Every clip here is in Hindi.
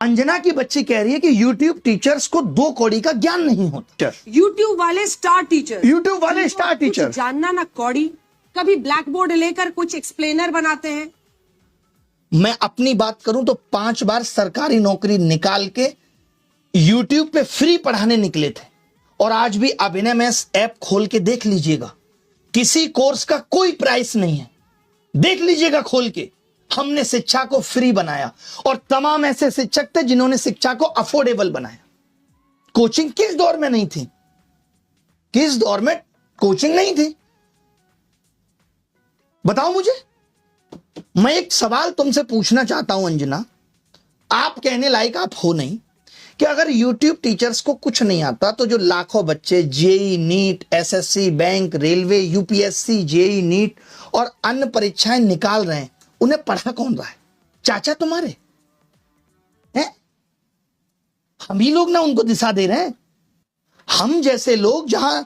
अंजना की बच्ची कह रही है कि YouTube टीचर्स को 2 कौड़ी का ज्ञान नहीं होता। YouTube वाले स्टार टीचर, YouTube वाले स्टार टीचर जानना ना कौड़ी, कभी ब्लैक बोर्ड लेकर कुछ एक्सप्लेनर बनाते हैं। मैं अपनी बात करूं तो 5 बार सरकारी नौकरी निकाल के YouTube पे फ्री पढ़ाने निकले थे, और आज भी अभिनय मैथ्स ऐप खोल के देख लीजिएगा, किसी कोर्स का कोई प्राइस नहीं है। देख लीजिएगा खोल के, हमने शिक्षा को फ्री बनाया, और तमाम ऐसे शिक्षक थे जिन्होंने शिक्षा को अफोर्डेबल बनाया। कोचिंग किस दौर में नहीं थी? किस दौर में कोचिंग नहीं थी? बताओ मुझे। मैं एक सवाल तुमसे पूछना चाहता हूं अंजना, आप कहने लायक आप हो नहीं, कि अगर YouTube टीचर्स को कुछ नहीं आता तो जो लाखों बच्चे JEE, NEET, SSC, bank, railway, UPSC, JEE, NEET और अन्य परीक्षाएं निकाल रहे हैं, उन्हें पढ़ा कौन रहा है? चाचा तुम्हारे हैं? हम ही लोग ना उनको दिशा दे रहे हैं। हम जैसे लोग जहां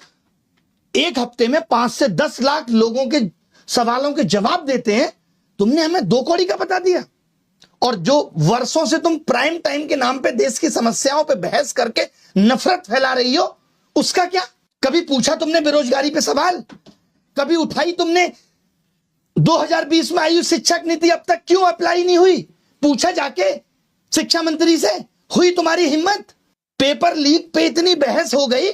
एक हफ्ते में 5 से 10 लाख लोगों के सवालों के जवाब देते हैं, तुमने हमें 2 कौड़ी का बता दिया। और जो वर्षों से तुम प्राइम टाइम के नाम पे देश की समस्याओं पे बहस करके नफरत फैला रही हो, उसका क्या? कभी पूछा तुमने बेरोजगारी पे सवाल? कभी उठाई तुमने 2020 में आई शिक्षक नीति अब तक क्यों अप्लाई नहीं हुई? पूछा जाके शिक्षा मंत्री से? हुई तुम्हारी हिम्मत? पेपर लीक पे इतनी बहस हो गई,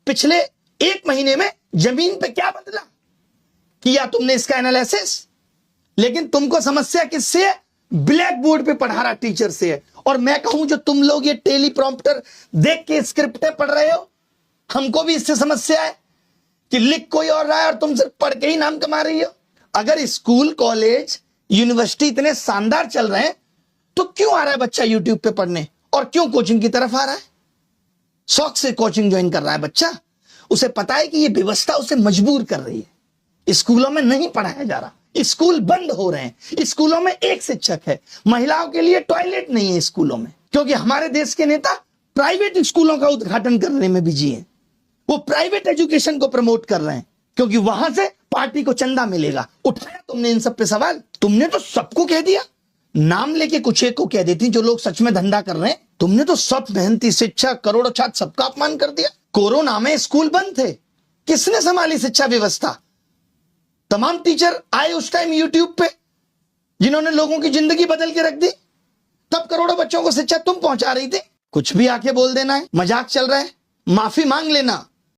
पिछले 1 महीने में जमीन पे क्या बदला? किया तुमने इसका एनालिसिस? लेकिन तुमको समस्या किससे है? ब्लैक बोर्ड पे पढ़ा रहा टीचर से है। और मैं कहूं जो तुम लोग ये टेलीप्रॉम्प्टर देख के स्क्रिप्टें पढ़ रहे हो, हमको भी इससे समस्या है कि लिख कोई और रहा है और तुम सिर्फ पढ़ के ही नाम कमा रही हो। अगर स्कूल, कॉलेज, यूनिवर्सिटी इतने शानदार चल रहे हैं तो क्यों आ रहा है बच्चा यूट्यूब पे पढ़ने, और क्यों कोचिंग की तरफ आ रहा है? शौक से कोचिंग ज्वाइन कर रहा है बच्चा, उसे पता है कि ये व्यवस्था उसे मजबूर कर रही है। स्कूलों में नहीं पढ़ाया जा रहा, स्कूल बंद हो रहे हैं, स्कूलों में एक शिक्षक है, महिलाओं के लिए टॉयलेट नहीं है स्कूलों में, क्योंकि हमारे देश के नेता प्राइवेट स्कूलों का उद्घाटन करने में बिजी हैं। वो प्राइवेट एजुकेशन को प्रमोट कर रहे हैं क्योंकि वहां से पार्टी को चंदा मिलेगा। उठाया तुमने इन सब पे सवाल? तुमने तो सबको कह दिया, नाम लेके कुछ एक को कह देती जो लोग सच में धंधा कर रहे हैं। तुमने तो सब मेहनती शिक्षक, करोड़ों छात्र, सबका अपमान कर दिया। कोरोना में स्कूल बंद थे, किसने संभाली शिक्षा व्यवस्था? तमाम टीचर आए उस टाइम यूट्यूब पे, जिन्होंने लोगों की जिंदगी बदल के रख दी। तब करोड़ों बच्चों को शिक्षा तुम पहुंचा रही थी। कुछ भी आके बोल देना है, मजाक चल रहा है, माफी मांग लेना।